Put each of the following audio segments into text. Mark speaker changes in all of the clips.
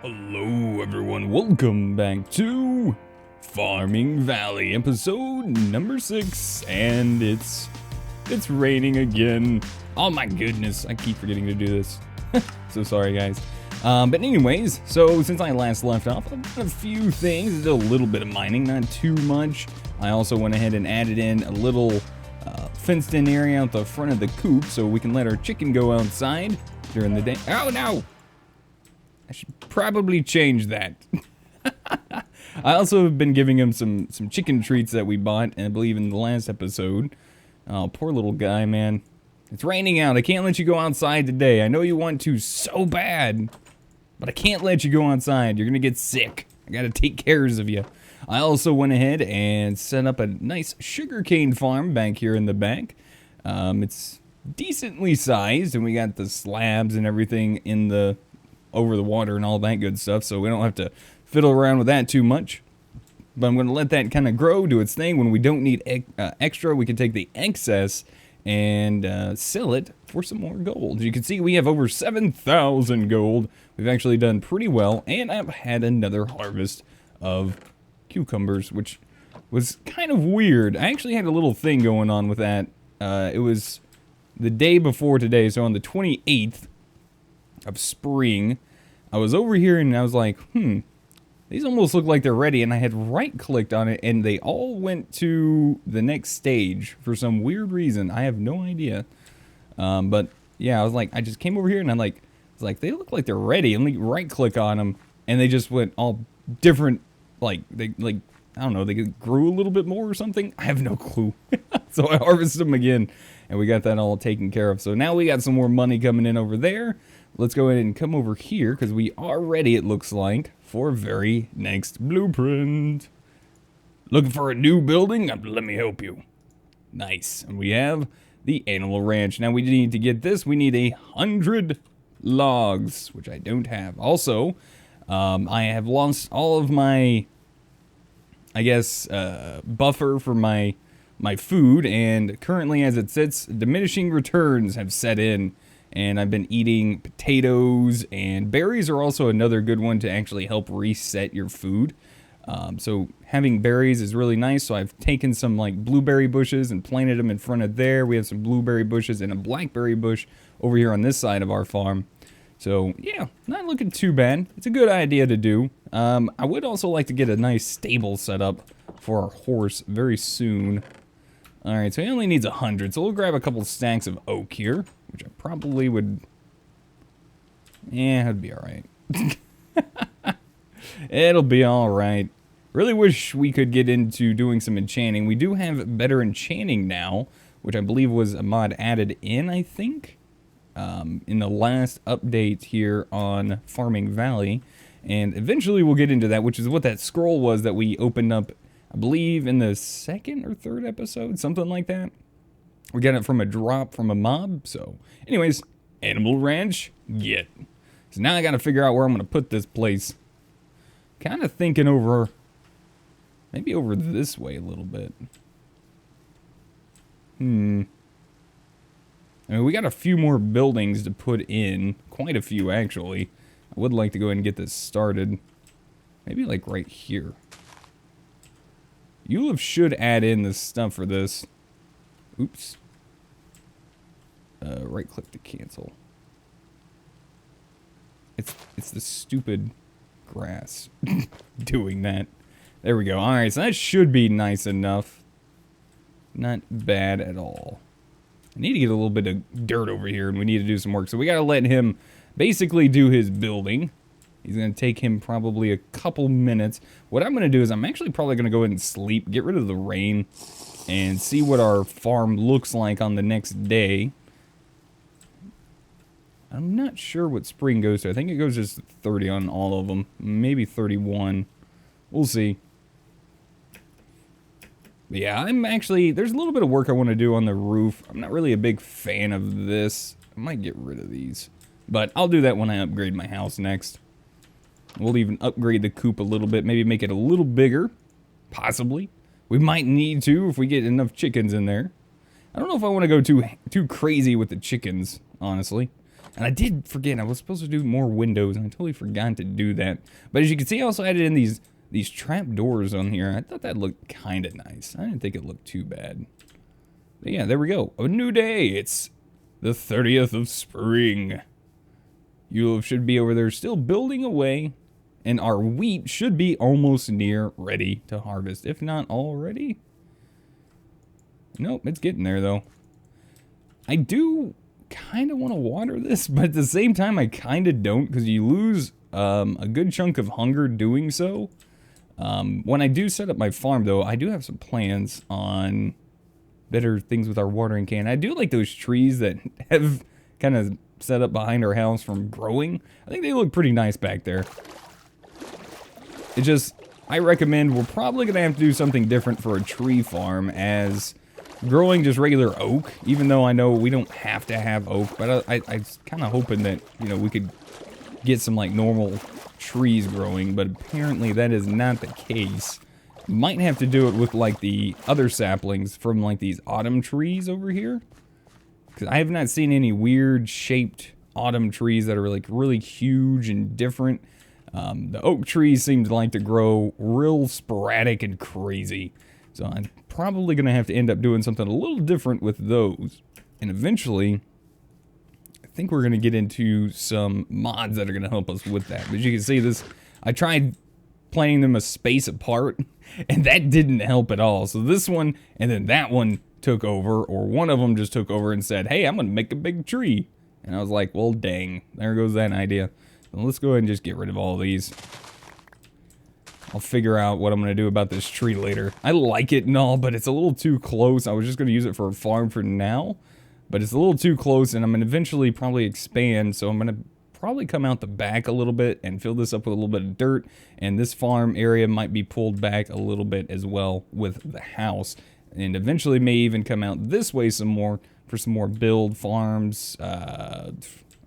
Speaker 1: Hello everyone, welcome back to Farming Valley, episode number 6, and it's raining again. Oh my goodness, I keep forgetting to do this. So sorry guys. But anyways, so since I last left off, I've done a few things. Did a little bit of mining, not too much. I also went ahead and added in a little fenced in area out the front of the coop so we can let our chicken go outside during the day. Oh no! I should probably change that. I also have been giving him some chicken treats that we bought, and I believe in the last episode. Oh, poor little guy, man. It's raining out. I can't let you go outside today. I know you want to so bad, but I can't let you go outside. You're gonna get sick. I gotta take care of you. I also went ahead and set up a nice sugarcane farm back here in the back. It's decently sized, and we got the slabs and everything in the over the water and all that good stuff, so we don't have to fiddle around with that too much. But I'm going to let that kind of grow, do its thing. When we don't need extra, we can take the excess and sell it for some more gold. As you can see, we have over 7,000 gold. We've actually done pretty well, and I've had another harvest of cucumbers, which was kind of weird. I actually had a little thing going on with that. It was the day before today, so on the 28th of spring, I was over here and I was like, these almost look like they're ready, and I had right-clicked on it, and they all went to the next stage for some weird reason. I have no idea. But yeah, I was like, I just came over here and I was like, they look like they're ready, and like right-click on them, and they just went all different, I don't know, they grew a little bit more or something. I have no clue. So I harvested them again, and we got that all taken care of. So now we got some more money coming in over there. Let's go ahead and come over here, because we are ready, it looks like, for very next blueprint. Looking for a new building? Let me help you. Nice. And we have the animal ranch. Now we need to get this. We need 100 logs, which I don't have. Also, I have lost all of my, I guess, buffer for my food, and currently as it sits, diminishing returns have set in. And I've been eating potatoes, and berries are also another good one to actually help reset your food. So having berries is really nice. So I've taken some like blueberry bushes and planted them in front of there. We have some blueberry bushes and a blackberry bush over here on this side of our farm. So yeah, not looking too bad. It's a good idea to do. I would also like to get a nice stable set up for our horse very soon. All right, so he only needs 100, so we'll grab a couple stacks of oak here, which I probably would, it'd be all right. It'll be all right. Really wish we could get into doing some enchanting. We do have better enchanting now, which I believe was a mod added in, I think, in the last update here on Farming Valley. And eventually we'll get into that, which is what that scroll was that we opened up, I believe, in the second or third episode, something like that. We got it from a drop from a mob. So anyways, animal ranch, get. So now I got to figure out where I'm going to put this place. Kind of thinking over, maybe over this way a little bit. I mean, we got a few more buildings to put in. Quite a few, actually. I would like to go ahead and get this started. Maybe like right here. You should add in the stuff for this. Oops. Right click to cancel. It's the stupid grass doing that. There we go. Alright, so that should be nice enough. Not bad at all. I need to get a little bit of dirt over here, and we need to do some work. So we gotta let him basically do his building. He's going to take him probably a couple minutes. What I'm going to do is I'm actually probably going to go ahead and sleep, get rid of the rain, and see what our farm looks like on the next day. I'm not sure what spring goes to. I think it goes just 30 on all of them. Maybe 31. We'll see. But yeah, there's a little bit of work I want to do on the roof. I'm not really a big fan of this. I might get rid of these. But I'll do that when I upgrade my house next. We'll even upgrade the coop a little bit, maybe make it a little bigger, possibly. We might need to if we get enough chickens in there. I don't know if I want to go too crazy with the chickens, honestly. And I did forget, I was supposed to do more windows, and I totally forgot to do that. But as you can see, I also added in these trap doors on here. I thought that looked kind of nice. I didn't think it looked too bad. But yeah, there we go. A new day. It's the 30th of spring. You should be over there still building away. And our wheat should be almost near ready to harvest. If not already. Nope, it's getting there though. I do kind of want to water this, but at the same time I kind of don't, because you lose a good chunk of hunger doing so. When I do set up my farm though, I do have some plans on better things with our watering can. I do like those trees that have kind of set up behind our house from growing. I think they look pretty nice back there. It just, I recommend, we're probably going to have to do something different for a tree farm, as growing just regular oak, even though I know we don't have to have oak, but I kind of hoping that, you know, we could get some like normal trees growing, but apparently that is not the case. Might have to do it with like the other saplings from like these autumn trees over here, because I have not seen any weird shaped autumn trees that are like really huge and different. The oak trees seem to like to grow real sporadic and crazy, so I'm probably gonna have to end up doing something a little different with those. And eventually I think we're gonna get into some mods that are gonna help us with that. But as you can see, this, I tried planting them a space apart, and that didn't help at all. So this one and then that one took over, or one of them just took over and said, hey, I'm gonna make a big tree. And I was like, well, dang, there goes that idea. So let's go ahead and just get rid of all of these. I'll figure out what I'm gonna do about this tree later. I like it and all, but it's a little too close. I was just gonna use it for a farm for now, but it's a little too close, and I'm gonna eventually probably expand, so I'm gonna probably come out the back a little bit and fill this up with a little bit of dirt, and this farm area might be pulled back a little bit as well with the house, and eventually may even come out this way some more for some more build farms. I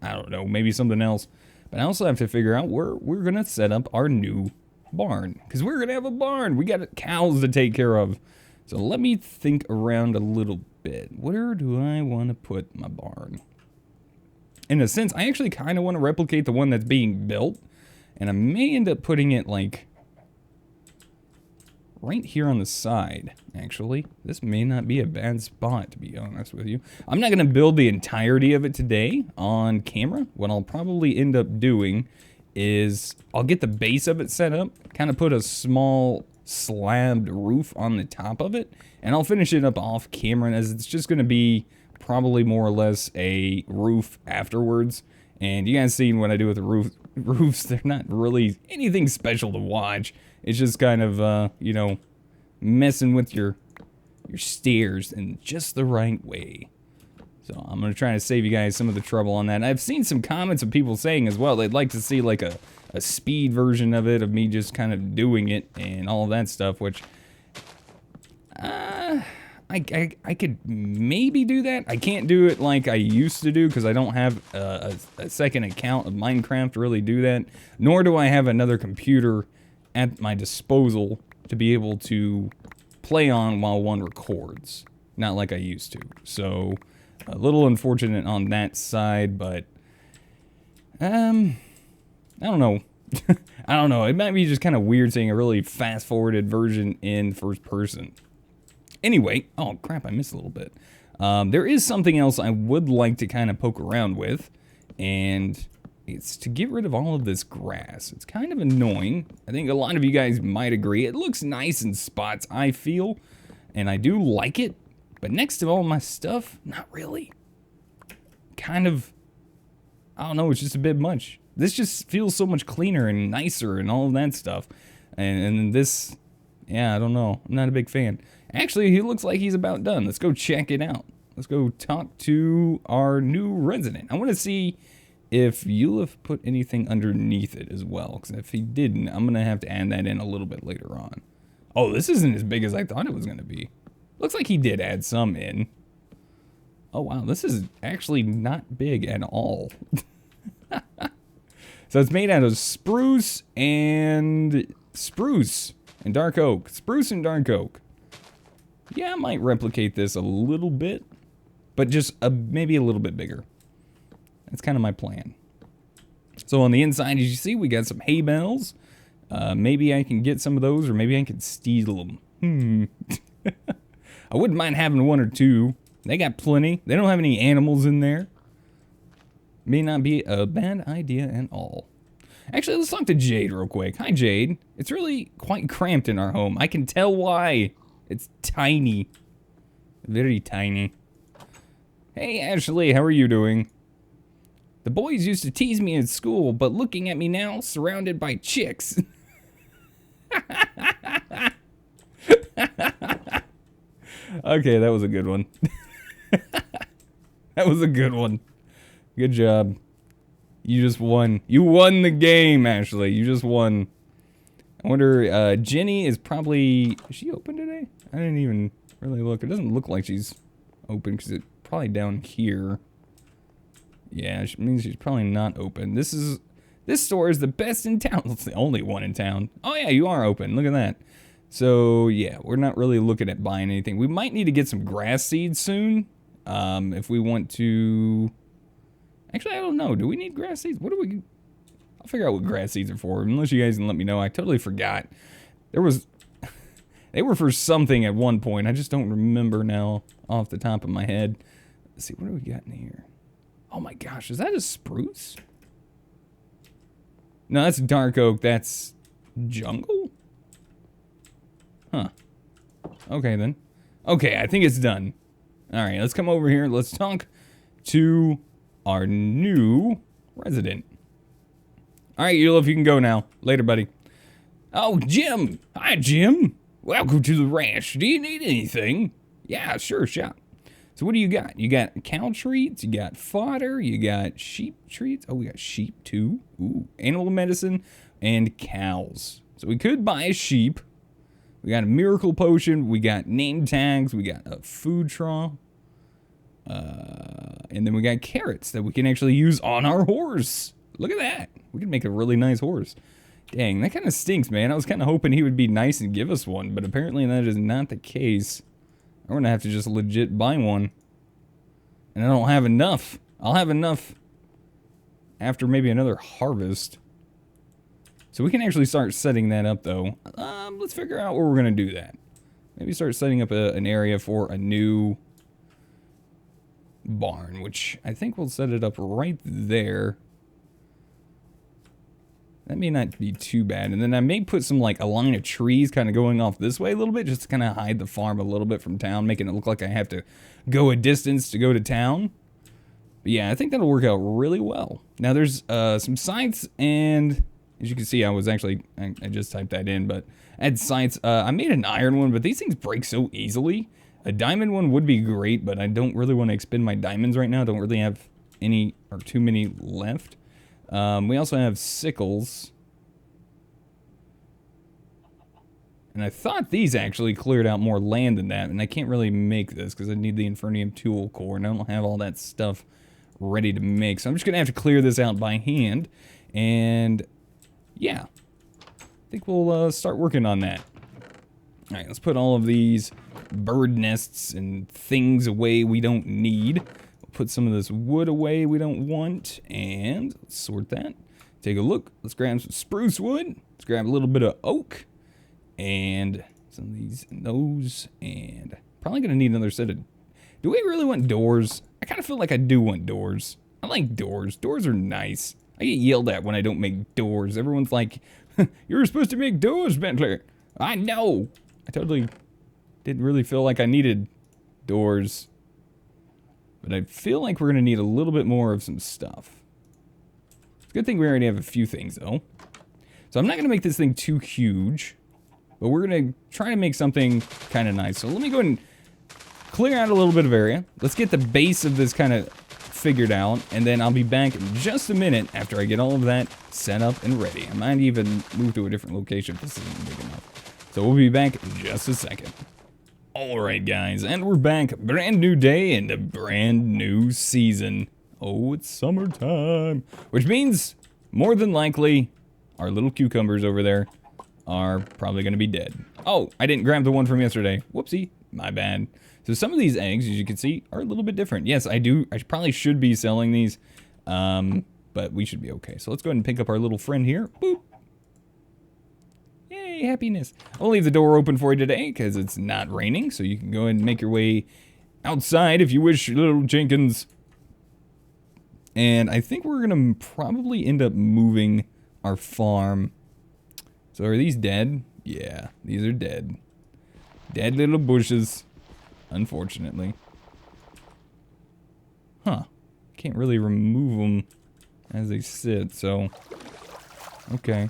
Speaker 1: don't know, maybe something else. But I also have to figure out where we're gonna set up our new barn, because we're gonna have a barn. We got cows to take care of. So let me think around a little bit. Where do I want to put my barn? In a sense, I actually kind of want to replicate the one that's being built, and I may end up putting it like right here on the side. Actually, this may not be a bad spot, to be honest with you. I'm not going to build the entirety of it today on camera. What I'll probably end up doing is I'll get the base of it set up, kind of put a small slabbed roof on the top of it, and I'll finish it up off camera, as it's just going to be probably more or less a roof afterwards. And you guys seen what I do with the roofs. They're not really anything special to watch. It's just kind of, you know, messing with your stairs in just the right way. So I'm going to try to save you guys some of the trouble on that. And I've seen some comments of people saying as well they'd like to see like a speed version of it, of me just kind of doing it and all of that stuff, which I could maybe do that. I can't do it like I used to do, because I don't have a second account of Minecraft to really do that, nor do I have another computer at my disposal to be able to play on while one records, not like I used to. So a little unfortunate on that side, but I don't know. I don't know. It might be just kind of weird seeing a really fast-forwarded version in first person. Anyway, oh crap, I missed a little bit. There is something else I would like to kind of poke around with, and it's to get rid of all of this grass. It's kind of annoying. I think a lot of you guys might agree. It looks nice in spots, I feel, and I do like it, but next to all my stuff, not really. Kind of, I don't know, it's just a bit much. This just feels so much cleaner and nicer and all of that stuff. And this, yeah, I don't know. I'm not a big fan. Actually, he looks like he's about done. Let's go check it out. Let's go talk to our new resident. I want to see if Eulif put anything underneath it as well, because if he didn't, I'm going to have to add that in a little bit later on. Oh, this isn't as big as I thought it was going to be. Looks like he did add some in. Oh, wow, this is actually not big at all. So it's made out of spruce and dark oak. Spruce and dark oak. Yeah, I might replicate this a little bit, but just maybe a little bit bigger. That's kind of my plan. So on the inside, as you see, we got some hay bales. Maybe I can get some of those, or maybe I can steal them. I wouldn't mind having one or two. They got plenty. They don't have any animals in there. May not be a bad idea at all. Actually, let's talk to Jade real quick. Hi, Jade. It's really quite cramped in our home. I can tell why. It's tiny. Very tiny. Hey, Ashley, how are you doing? The boys used to tease me at school, but looking at me now, surrounded by chicks. Okay, that was a good one. That was a good one. Good job. You just won. You won the game, Ashley. You just won. I wonder, Jenny is probably... Is she open today? I didn't even really look. It doesn't look like she's open because it's probably down here. Yeah, it means she's probably not open. This store is the best in town. It's the only one in town. Oh yeah, you are open. Look at that. So yeah, we're not really looking at buying anything. We might need to get some grass seeds soon. If we want to... Actually, I don't know. Do we need grass seeds? What do we... I'll figure out what grass seeds are for, unless you guys can let me know. I totally forgot. There was... They were for something at one point. I just don't remember now off the top of my head. Let's see, what do we got in here? Oh my gosh, is that a spruce? No, that's dark oak. That's jungle? Huh. Okay, then. Okay, I think it's done. Alright, let's come over here. Let's talk to our new resident. Alright, Eulif, you can go now. Later, buddy. Oh, Jim! Hi, Jim! Welcome to the ranch. Do you need anything? Yeah, sure, shout. So what do you got? You got cow treats, you got fodder, you got sheep treats. Oh, we got sheep too. Ooh, animal medicine and cows. So we could buy a sheep. We got a miracle potion. We got name tags. We got a food trough. And then we got carrots that we can actually use on our horse. Look at that. We can make a really nice horse. Dang, that kind of stinks, man. I was kind of hoping he would be nice and give us one, but apparently that is not the case. I'm going to have to just legit buy one. And I don't have enough. I'll have enough after maybe another harvest. So we can actually start setting that up, though. Let's figure out where we're going to do that. Maybe start setting up an area for a new barn, which I think we'll set it up right there. That may not be too bad. And then I may put some, like, a line of trees kind of going off this way a little bit, just to kind of hide the farm a little bit from town, making it look like I have to go a distance to go to town. But yeah, I think that'll work out really well. Now, there's some sites, and as you can see, I just typed that in, but I had sites. I made an iron one, but these things break so easily. A diamond one would be great, but I don't really want to expend my diamonds right now. I don't really have any or too many left. We also have sickles. And I thought these actually cleared out more land than that, and I can't really make this because I need the Infernium tool core, and I don't have all that stuff ready to make. So I'm just going to have to clear this out by hand, and yeah, I think we'll start working on that. All right, let's put all of these bird nests and things away we don't need. We'll put some of this wood away we don't want, and let's sort that. Take a look. Let's grab some spruce wood. Let's grab a little bit of oak, and some of these and those, and probably going to need another set of... Do we really want doors? I kind of feel like I do want doors. I like doors. Doors are nice. I get yelled at when I don't make doors. Everyone's like, you're supposed to make doors, Bentley. I know. I totally didn't really feel like I needed doors. But I feel like we're going to need a little bit more of some stuff. It's a good thing we already have a few things, though. So I'm not going to make this thing too huge. But we're going to try to make something kind of nice. So let me go ahead and clear out a little bit of area. Let's get the base of this kind of figured out. And then I'll be back in just a minute after I get all of that set up and ready. I might even move to a different location if this isn't big enough. So we'll be back in just a second. Alright guys, and we're back. Brand new day and a brand new season. Oh, it's summertime. Which means, more than likely, our little cucumbers over there are probably going to be dead. Oh, I didn't grab the one from yesterday. Whoopsie. My bad. So some of these eggs, as you can see, are a little bit different. Yes, I do. I probably should be selling these. But we should be okay. So let's go ahead and pick up our little friend here. Boop. Yay, happiness. I'll leave the door open for you today because it's not raining. So you can go ahead and make your way outside if you wish, little Jenkins. And I think we're going to probably end up moving our farm. So are these dead? Yeah, these are dead. Dead little bushes, unfortunately. Huh. Can't really remove them as they sit, so... Okay.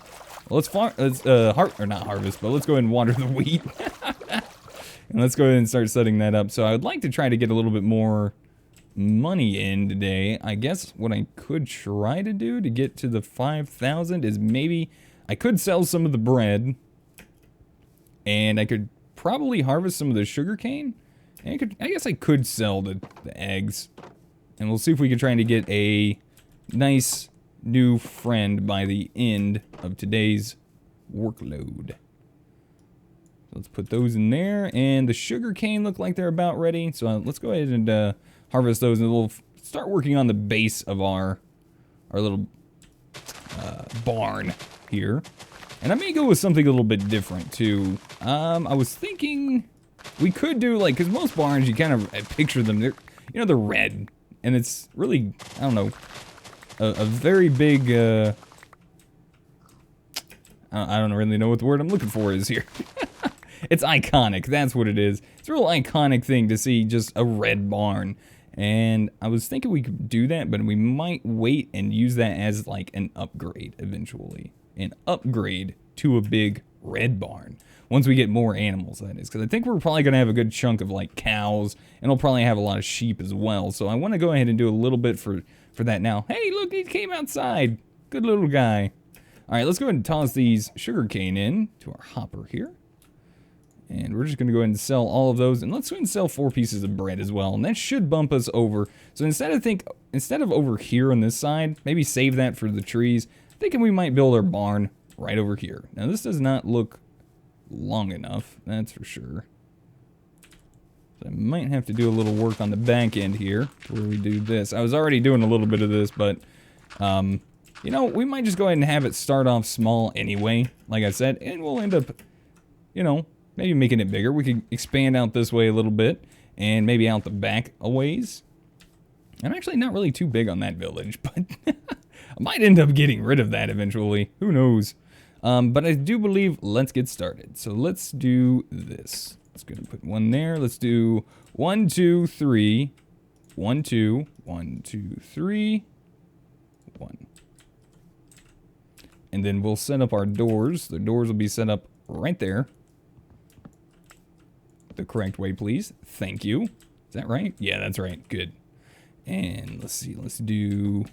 Speaker 1: Well, let's not harvest, but let's go ahead and water the wheat. And let's go ahead and start setting that up. So I would like to try to get a little bit more money in today. I guess what I could try to do to get to the 5,000 is maybe I could sell some of the bread, and I could probably harvest some of the sugar cane. And I guess I could sell the eggs, and we'll see if we can try to get a nice new friend by the end of today's workload. Let's put those in there, and the sugar cane look like they're about ready. So let's go ahead and harvest those, and we'll start working on the base of our little barn here. And I may go with something a little bit different too. I was thinking we could do like, because most barns you kind of picture them, they're red, and it's really, I don't know, a very big. I don't really know what the word I'm looking for is here. It's iconic, that's what it is. It's a real iconic thing to see just a red barn. And I was thinking we could do that, but we might wait and use that as like an upgrade eventually. An upgrade to a big red barn. Once we get more animals, that is. Because I think we're probably going to have a good chunk of like cows, and we'll probably have a lot of sheep as well. So I want to go ahead and do a little bit for that now. Hey, look, he came outside. Good little guy. All right, let's go ahead and toss these sugarcane in to our hopper here. And we're just going to go ahead and sell all of those. And let's go ahead and sell 4 pieces of bread as well. And that should bump us over. So instead of over here on this side, maybe save that for the trees. Thinking we might build our barn right over here. Now this does not look long enough, that's for sure. So I might have to do a little work on the back end here where we do this. I was already doing a little bit of this, but you know, we might just go ahead and have it start off small anyway, like I said, and we'll end up, you know, maybe making it bigger. We could expand out this way a little bit and maybe out the back a ways. I'm actually not really too big on that village, but I might end up getting rid of that eventually. Who knows? But I do believe, let's get started. So let's do this. Let's go and put one there. Let's do 1, 2, 3. 1, 2, 1, 2, 3. 1. And then we'll set up our doors. The doors will be set up right there. The correct way, please. Thank you. Is that right? Yeah, that's right. Good. And let's see. Let's do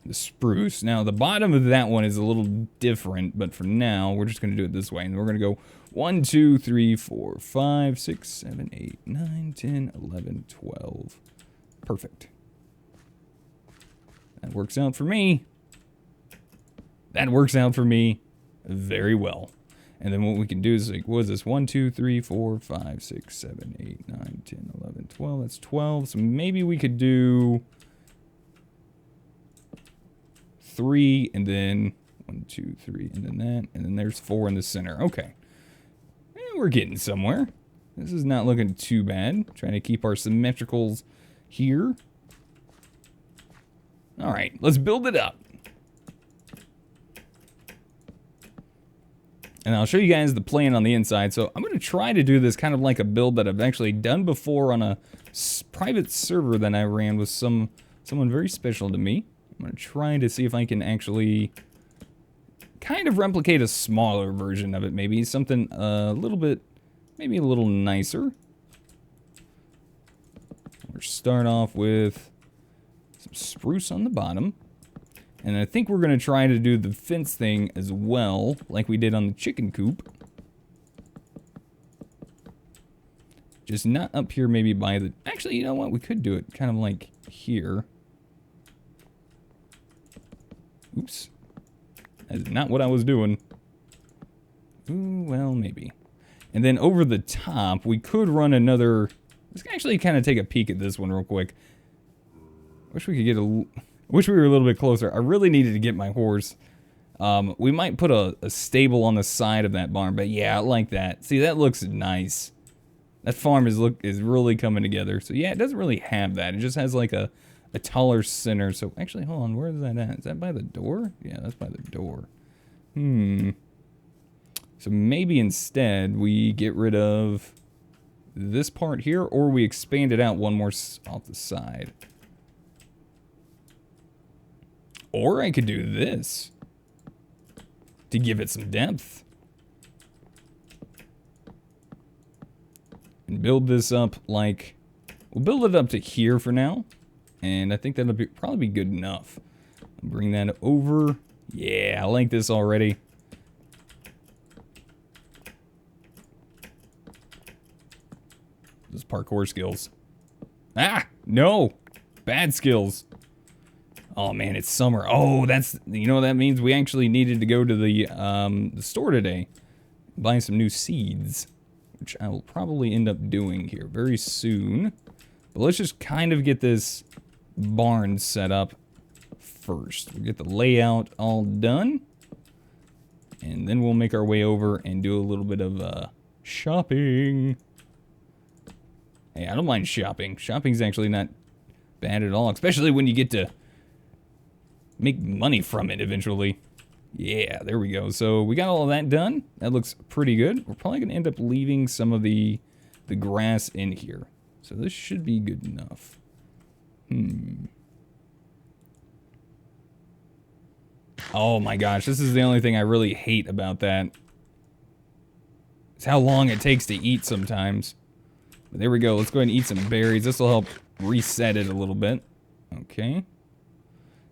Speaker 1: the spruce. Now, the bottom of that one is a little different, but for now, we're just going to do it this way. And we're going to go 1, 2, 3, 4, 5, 6, 7, 8, 9, 10, 11, 12. Perfect. That works out for me. That works out for me very well. And then what we can do is, like, what is this? 1, 2, 3, 4, 5, 6, 7, 8, 9, 10, 11, 12. That's 12. So maybe we could do 3, and then 1, 2, 3, and then that, and then there's 4 in the center. Okay. We're getting somewhere. This is not looking too bad. Trying to keep our symmetricals here. All right, let's build it up. And I'll show you guys the plan on the inside. So I'm going to try to do this kind of like a build that I've actually done before on a private server that I ran with someone very special to me. I'm going to try to see if I can actually kind of replicate a smaller version of it. Maybe something a little bit, maybe a little nicer. We'll start off with some spruce on the bottom. And I think we're going to try to do the fence thing as well, like we did on the chicken coop. Just not up here maybe by the... Actually, you know what? We could do it kind of like here. Oops. That's not what I was doing. Ooh, well, maybe. And then over the top, we could run another... Let's actually kind of take a peek at this one real quick. Wish we could get wish we were a little bit closer. I really needed to get my horse. We might put a stable on the side of that barn, but yeah, I like that. See, that looks nice. That farm is really coming together. So yeah, it doesn't really have that. It just has like a taller center. So actually, hold on, where is that at? Is that by the door? Yeah, that's by the door. So maybe instead we get rid of this part here, or we expand it out one more off the side. Or I could do this to give it some depth. And build this up like, we'll build it up to here for now. And I think that'll probably be good enough. I'll bring that over. Yeah, I like this already. Those parkour skills. Ah, no, bad skills. Oh man, it's summer. Oh, that's, you know what that means? We actually needed to go to the store today, buy some new seeds, which I will probably end up doing here very soon. But let's just kind of get this barn set up first. We'll get the layout all done, and then we'll make our way over and do a little bit of shopping. Hey, I don't mind shopping. Shopping's actually not bad at all, especially when you get to make money from it eventually. Yeah, there we go. So we got all of that done. That looks pretty good. We're probably going to end up leaving some of the grass in here. So this should be good enough. Oh my gosh, this is the only thing I really hate about that. It's how long it takes to eat sometimes. But there we go. Let's go ahead and eat some berries. This will help reset it a little bit. Okay.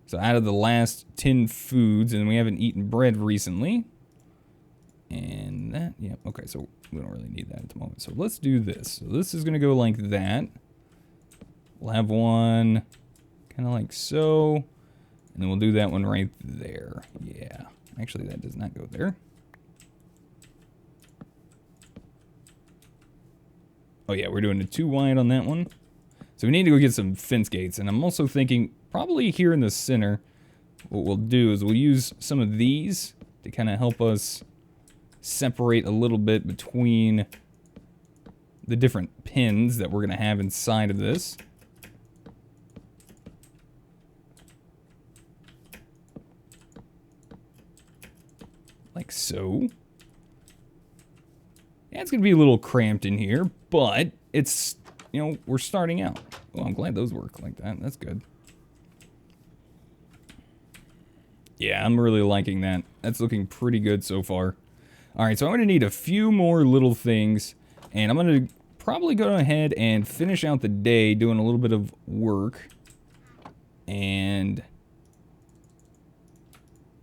Speaker 1: So out of the last 10 foods, and we haven't eaten bread recently. And that, yeah, okay, so we don't really need that at the moment. So let's do this. So this is going to go like that. We'll have one kind of like so. And then we'll do that one right there. Yeah. Actually, that does not go there. Oh yeah, we're doing a 2 wide on that one. So we need to go get some fence gates. And I'm also thinking probably here in the center, what we'll do is we'll use some of these to kind of help us separate a little bit between the different pins that we're going to have inside of this. Like so. Yeah, it's going to be a little cramped in here, but it's, you know, we're starting out. Well, I'm glad those work like that. That's good. Yeah, I'm really liking that. That's looking pretty good so far. Alright, so I'm going to need a few more little things, and I'm going to probably go ahead and finish out the day doing a little bit of work, and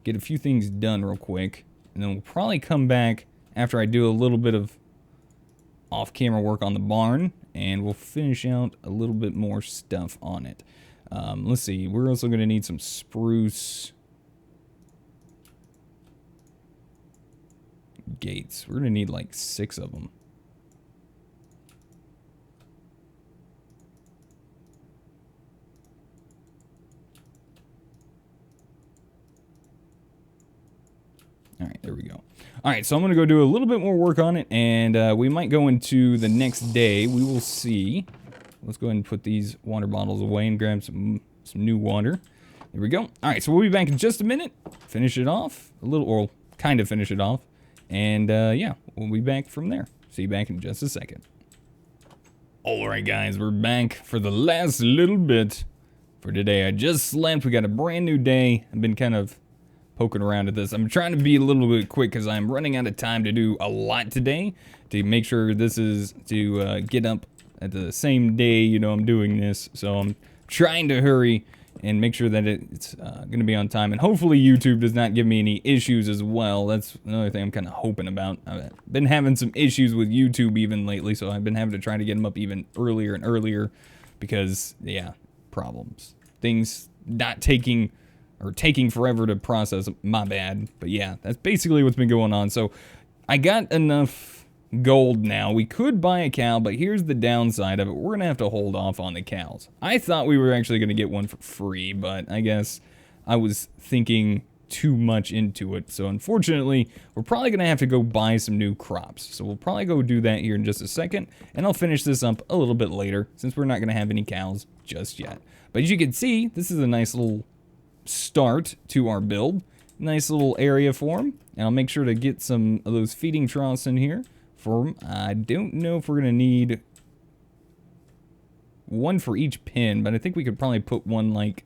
Speaker 1: get a few things done real quick, and then we'll probably come back after I do a little bit of off-camera work on the barn, and we'll finish out a little bit more stuff on it. Let's see, we're also going to need some spruce gates. We're going to need like 6 of them. Alright, there we go. Alright, so I'm going to go do a little bit more work on it, and we might go into the next day. We will see. Let's go ahead and put these water bottles away and grab some new water. There we go. Alright, so we'll be back in just a minute. Finish it off. A little, or kind of finish it off. And yeah, we'll be back from there. See you back in just a second. Alright guys, we're back for the last little bit for today. I just slept. We got a brand new day. I've been kind of poking around at this. I'm trying to be a little bit quick because I'm running out of time to do a lot today to make sure this is to get up at the same day, you know, I'm doing this. So I'm trying to hurry and make sure that it's going to be on time. And hopefully YouTube does not give me any issues as well. That's another thing I'm kind of hoping about. I've been having some issues with YouTube even lately, so I've been having to try to get them up even earlier and earlier because, yeah, problems. Things not taking forever to process, my bad. But yeah, that's basically what's been going on. So I got enough gold now. We could buy a cow, but here's the downside of it. We're going to have to hold off on the cows. I thought we were actually going to get one for free, but I guess I was thinking too much into it. So unfortunately, we're probably going to have to go buy some new crops. So we'll probably go do that here in just a second, and I'll finish this up a little bit later since we're not going to have any cows just yet. But as you can see, this is a nice little start to our build. Nice little area for them. And I'll make sure to get some of those feeding troughs in here for them. I don't know if we're going to need one for each pen, but I think we could probably put one like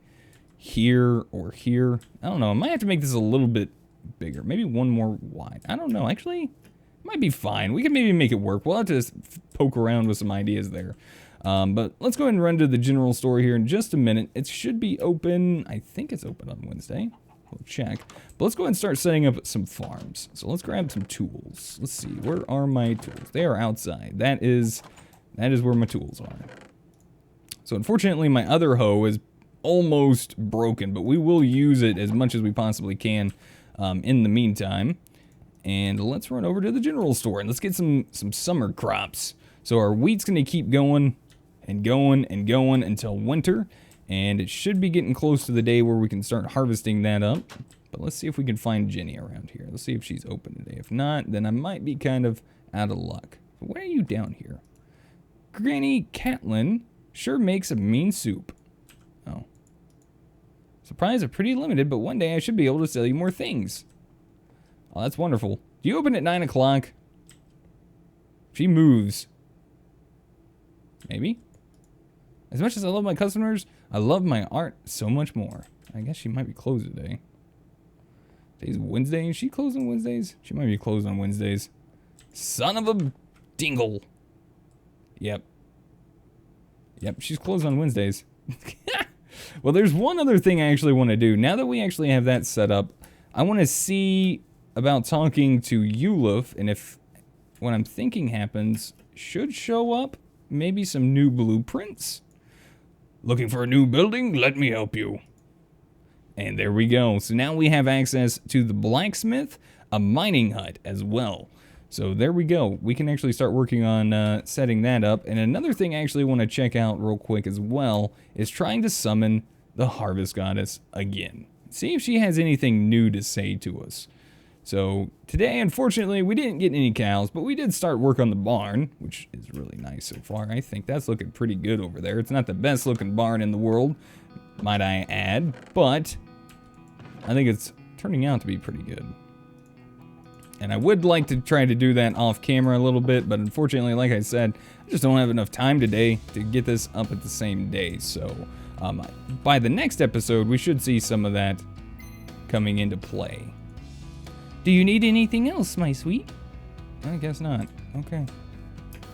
Speaker 1: here or here. I don't know. I might have to make this a little bit bigger. Maybe one more wide. I don't know. Actually, it might be fine. We can maybe make it work. We'll have to just poke around with some ideas there. But let's go ahead and run to the general store here in just a minute. It should be open. I think it's open on Wednesday. We'll check. But let's go ahead and start setting up some farms. So let's grab some tools. Let's see. Where are my tools? They are outside. That is where my tools are. So unfortunately, my other hoe is almost broken, but we will use it as much as we possibly can in the meantime. And let's run over to the general store and let's get some summer crops. So our wheat's going to keep going and going and going until winter. And it should be getting close to the day where we can start harvesting that up. But let's see if we can find Jenny around here. Let's see if she's open today. If not, then I might be kind of out of luck. But why are you down here? Granny Catlin sure makes a mean soup. Oh. Supplies are pretty limited, but one day I should be able to sell you more things. Oh, that's wonderful. Do you open at 9 o'clock? She moves. Maybe? As much as I love my customers, I love my art so much more. I guess she might be closed today. Today's Wednesday. Is she closed on Wednesdays? She might be closed on Wednesdays. Son of a dingle. Yep. Yep, she's closed on Wednesdays. Well, there's one other thing I actually want to do. Now that we actually have that set up, I want to see about talking to Eulif, and if what I'm thinking happens, should show up maybe some new blueprints. Looking for a new building? Let me help you. And there we go. So now we have access to the blacksmith, a mining hut as well. So there we go. We can actually start working on setting that up. And another thing I actually want to check out real quick as well is trying to summon the Harvest Goddess again. See if she has anything new to say to us. So today, unfortunately, we didn't get any cows, but we did start work on the barn, which is really nice so far. I think that's looking pretty good over there. It's not the best looking barn in the world, might I add, but I think it's turning out to be pretty good. And I would like to try to do that off camera a little bit, but unfortunately, like I said, I just don't have enough time today to get this up at the same day. So by the next episode, we should see some of that coming into play. Do you need anything else, my sweet? I guess not. Okay.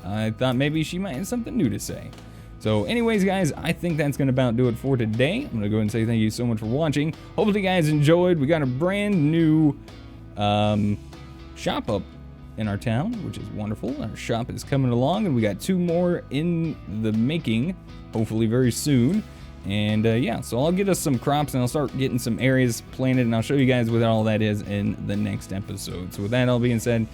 Speaker 1: I thought maybe she might have something new to say. So anyways, guys, I think that's going to about do it for today. I'm going to go ahead and say thank you so much for watching. Hopefully you guys enjoyed. We got a brand new shop up in our town, which is wonderful. Our shop is coming along, and we got 2 more in the making, hopefully very soon. And yeah, so I'll get us some crops, and I'll start getting some areas planted, and I'll show you guys what all that is in the next episode. So with that all being said,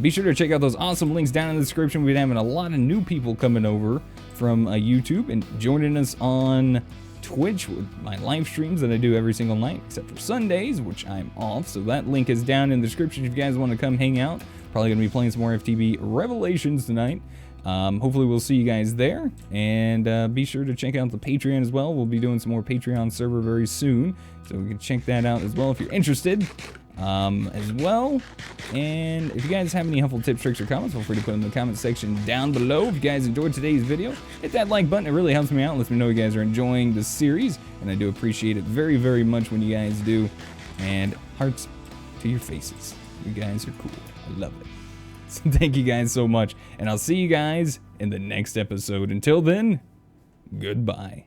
Speaker 1: be sure to check out those awesome links down in the description. We're having a lot of new people coming over from YouTube and joining us on Twitch with my live streams that I do every single night, except for Sundays, which I'm off. So that link is down in the description if you guys want to come hang out. Probably going to be playing some more FTB Revelations tonight. Hopefully we'll see you guys there, and be sure to check out the Patreon as well. We'll be doing some more Patreon server very soon, so we can check that out as well if you're interested as well. And if you guys have any helpful tips, tricks, or comments, feel free to put them in the comment section down below. If you guys enjoyed today's video, hit that like button. It really helps me out, lets me know you guys are enjoying the series, and I do appreciate it very, very much when you guys do. And hearts to your faces. You guys are cool. I love it. So thank you guys so much, and I'll see you guys in the next episode. Until then, goodbye.